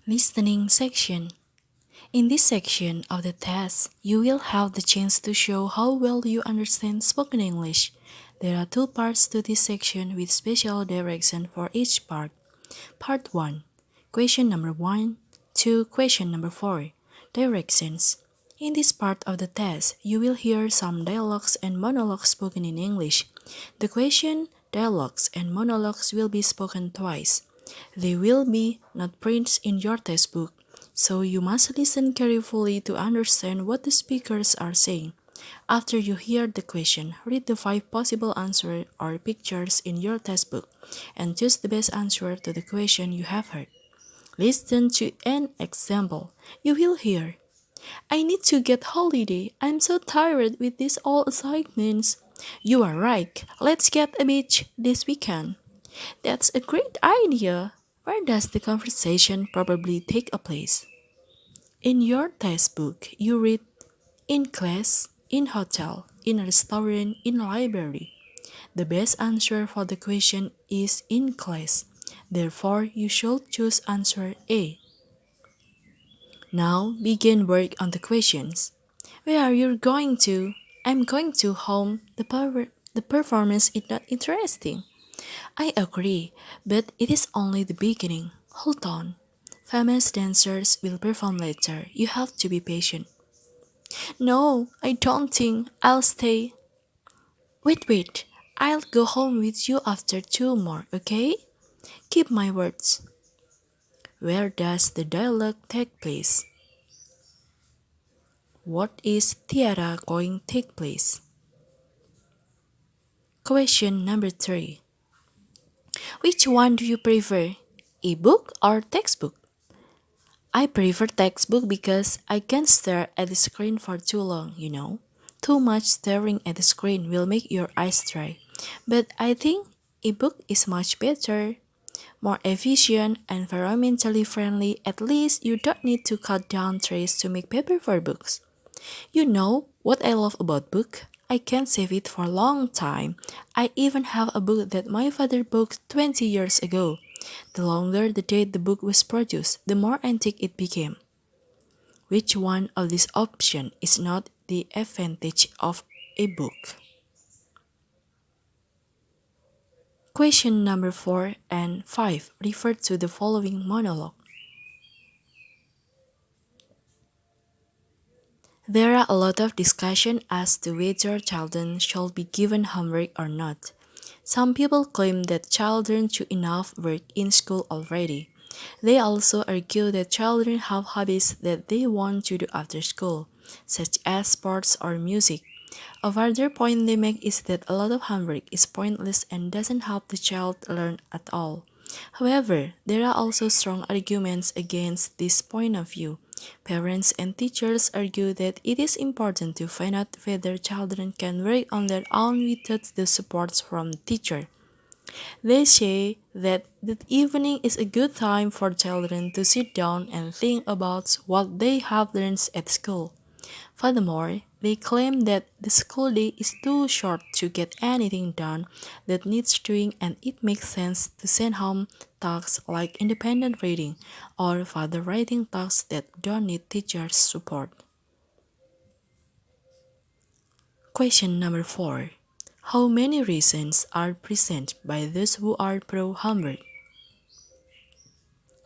Listening section. In this section of the test, you will have the chance to show how well you understand spoken English. There are two parts to this section with special direction for each part. Part 1. Question number 1 to question number 4. Directions. In this part of the test, you will hear some dialogues and monologues spoken in English. The question, dialogues, and monologues will be spoken twice. They will be not printed in your textbook, so you must listen carefully to understand what the speakers are saying. After you hear the question, read the 5 possible answers or pictures in your textbook and choose the best answer to the question you have heard. Listen to an example. You will hear, I need to get holiday. I'm so tired with these all assignments. You are right. Let's get a beach this weekend. That's a great idea. Where does the conversation probably take a place? In your textbook, you read in class, in hotel, in a restaurant, in a library. The best answer for the question is in class. Therefore, you should choose answer A. Now begin work on the questions. Where are you going to? I'm going to home. The performance is not interesting. I agree, but it is only the beginning. Hold on. Famous dancers will perform later. You have to be patient. No, I don't think I'll stay. Wait. I'll go home with you after 2 more, okay? Keep my words. Where does the dialogue take place? What is Tiara going to take place? Question number 3. Which one do you prefer? E-book or textbook? I prefer textbook because I can stare at the screen for too long. Too much staring at the screen will make your eyes dry. But I think ebook is much better, more efficient, environmentally friendly. At least you don't need to cut down trees to make paper for books. You know what I love about book? I can save it for a long time. I even have a book that my father bought 20 years ago. The longer the date the book was produced, the more antique it became. Which one of these options is not the advantage of a book? Question number 4 and 5 refer to the following monologue. There are a lot of discussion as to whether children should be given homework or not. Some people claim that children do enough work in school already. They also argue that children have hobbies that they want to do after school, such as sports or music. A further point they make is that a lot of homework is pointless and doesn't help the child learn at all. However, there are also strong arguments against this point of view. Parents and teachers argue that it is important to find out whether children can work on their own without the support from the teacher. They say that the evening is a good time for children to sit down and think about what they have learned at school. Furthermore, they claim that the school day is too short to get anything done that needs doing, and it makes sense to send home tasks like independent reading or further writing tasks that don't need teachers' support. Question number 4. How many reasons are present by those who are pro homework?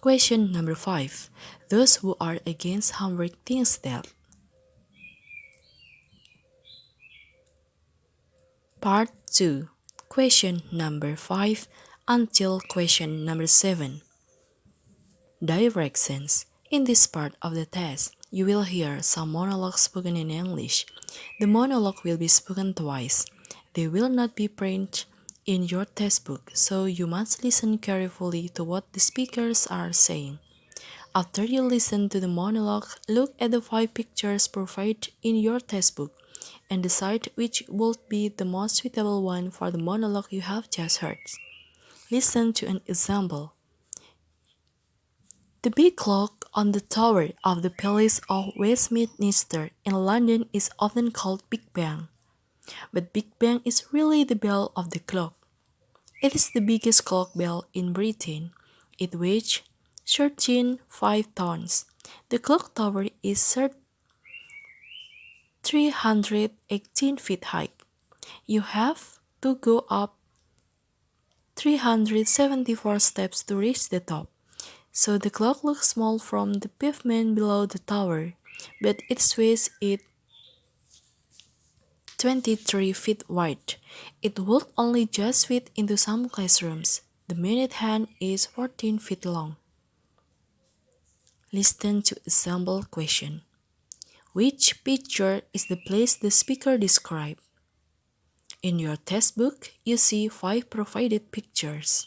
Question number 5. Those who are against homework think that. Part 2. Question number 5 until question number 7. Directions. In this part of the test, you will hear some monologues spoken in English. The monologue will be spoken twice. They will not be printed in your textbook, so you must listen carefully to what the speakers are saying. After you listen to the monologue, look at the 5 pictures provided in your textbook and decide which would be the most suitable one for the monologue you have just heard. Listen to an example. The big clock on the tower of the Palace of Westminster in London is often called Big Ben, but Big Ben is really the bell of the clock. It is the biggest clock bell in Britain. It weighs 13 5 tons. The clock tower is 318 feet high. You have to go up 374 steps to reach the top. So the clock looks small from the pavement below the tower, but its waist is 23 feet wide. It would only just fit into some classrooms. The minute hand is 14 feet long. Listen to example question. Which picture is the place the speaker described? In your textbook, you see 5 provided pictures.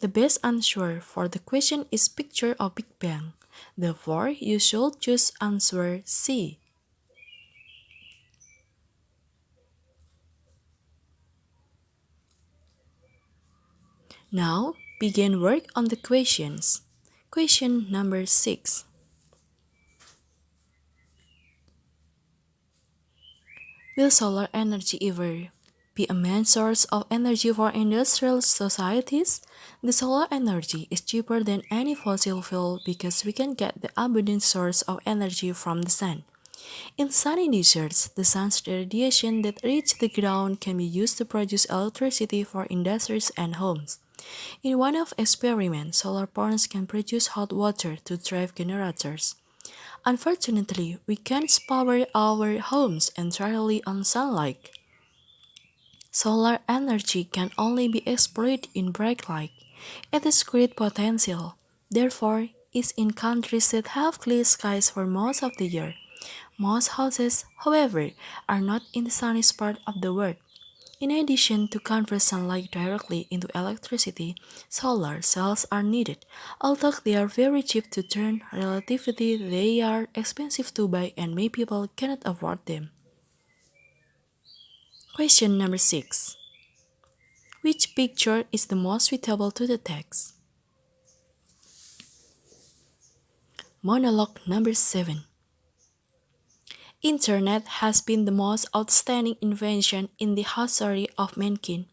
The best answer for the question is picture of Big Bang. Therefore, you should choose answer C. Now, begin work on the questions. Question number 6. Will solar energy ever be a main source of energy for industrial societies? The solar energy is cheaper than any fossil fuel because we can get the abundant source of energy from the sun. In sunny deserts, the sun's radiation that reaches the ground can be used to produce electricity for industries and homes. In one of experiments, solar panels can produce hot water to drive generators. Unfortunately, we can't power our homes entirely on sunlight. Solar energy can only be exploited in bright light. It has great potential. Therefore, it's in countries that have clear skies for most of the year. Most houses, however, are not in the sunniest part of the world. In addition to convert sunlight directly into electricity, solar cells are needed. Although they are very cheap to turn, relatively they are expensive to buy and many people cannot afford them. Question number 6. Which picture is the most suitable to the text? Monologue number 7. Internet has been the most outstanding invention in the history of mankind.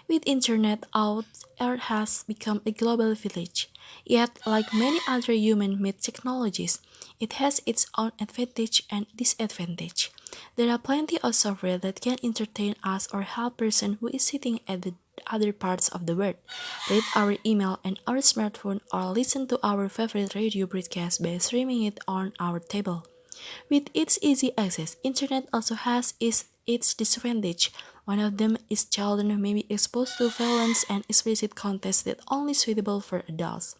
With internet out, Earth has become a global village. Yet, like many other human-made technologies, it has its own advantage and disadvantage. There are plenty of software that can entertain us or help person who is sitting at the other parts of the world, read our email and our smartphone, or listen to our favorite radio broadcast by streaming it on our table. With its easy access, internet also has its disadvantage. One of them is children may be exposed to violence and explicit content that only suitable for adults.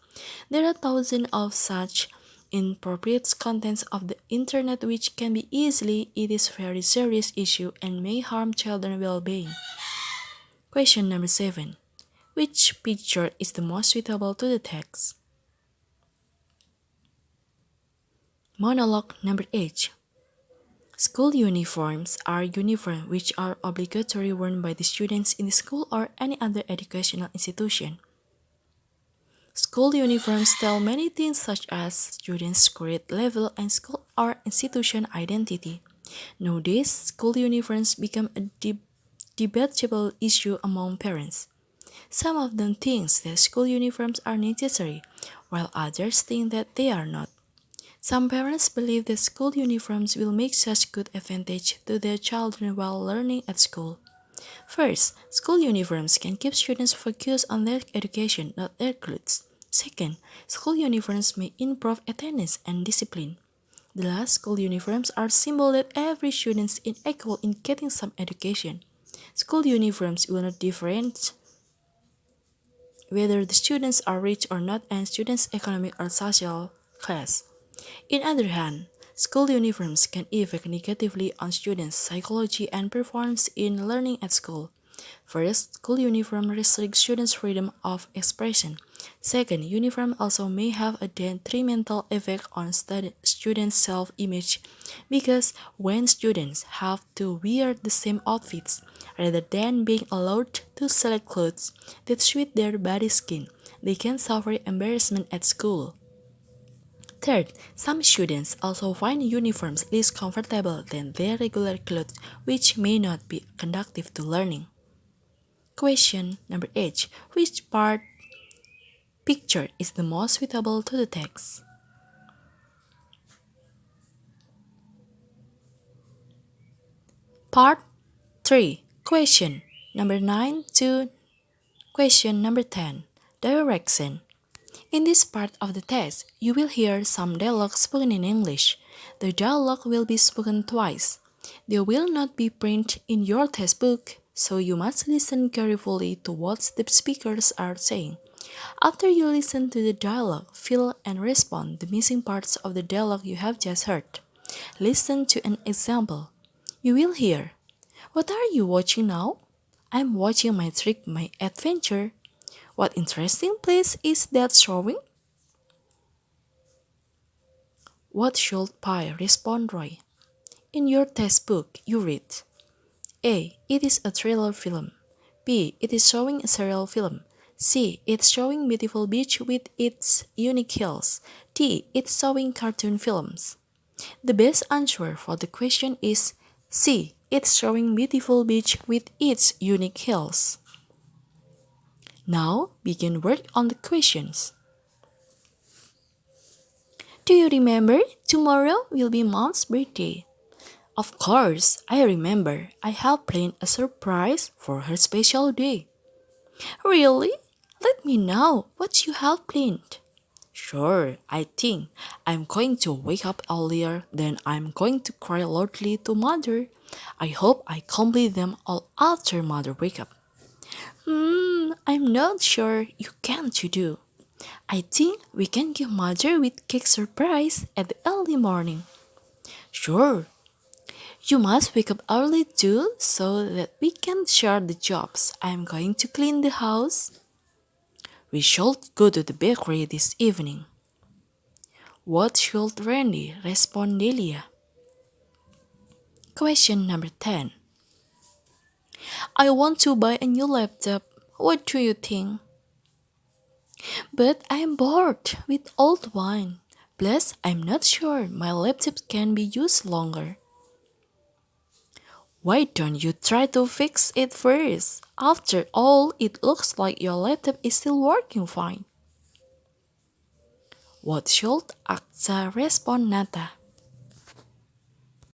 There are thousands of such inappropriate contents of the internet which can be easily it is very serious issue and may harm children's well-being. Question number 7. Which picture is the most suitable to the text? Monologue number 8. School uniforms are uniforms which are obligatory worn by the students in the school or any other educational institution. School uniforms tell many things such as students' grade level and school or institution identity. Nowadays, school uniforms become a debatable issue among parents. Some of them think that school uniforms are necessary, while others think that they are not. Some parents believe that school uniforms will make such good advantage to their children while learning at school. First, school uniforms can keep students focused on their education, not their clothes. Second, school uniforms may improve attendance and discipline. The last, school uniforms are symbol that every student is equal in getting some education. School uniforms will not differentiate whether the students are rich or not and students' economic or social class. On the other hand, school uniforms can affect negatively on students' psychology and performance in learning at school. First, school uniform restricts students' freedom of expression. Second, uniform also may have a detrimental effect on students' self-image because when students have to wear the same outfits rather than being allowed to select clothes that suit their body skin, they can suffer embarrassment at school. Third, some students also find uniforms less comfortable than their regular clothes, which may not be conducive to learning. Question number 8. Which part picture is the most suitable to the text. Part 3. Question number 9 to question number 10. Direction. In this part of the test, you will hear some dialogue spoken in English. The dialogue will be spoken twice. They will not be printed in your textbook, so you must listen carefully to what the speakers are saying. After you listen to the dialogue, fill and respond the missing parts of the dialogue you have just heard. Listen to an example. You will hear, "What are you watching now?" "I'm watching my trick, my adventure." "What interesting place is that showing?" "What should Pi respond, Roy?" In your textbook, you read A. It is a thriller film. B. It is showing a serial film. C. It's showing beautiful beach with its unique hills. D. It's showing cartoon films. The best answer for the question is C. It's showing beautiful beach with its unique hills. Now begin work on the questions. Do you remember? Tomorrow will be Mom's birthday. Of course, I remember. I have planned a surprise for her special day. Really? Let me know what you have planned. Sure, I think I'm going to wake up earlier, then I'm going to cry loudly to Mother. I hope I complete them all after Mother wake up. I'm not sure you can to do. I think we can give Mother with cake surprise at the early morning. Sure, you must wake up early too so that we can share the jobs. I'm going to clean the house. We should go to the bakery this evening. What should Randy respond, Delia? Question number 10. I want to buy a new laptop. What do you think? But I'm bored with old one. Plus, I'm not sure my laptop can be used longer. Why don't you try to fix it first? After all, it looks like your laptop is still working fine. What should Aksa respond, Nata?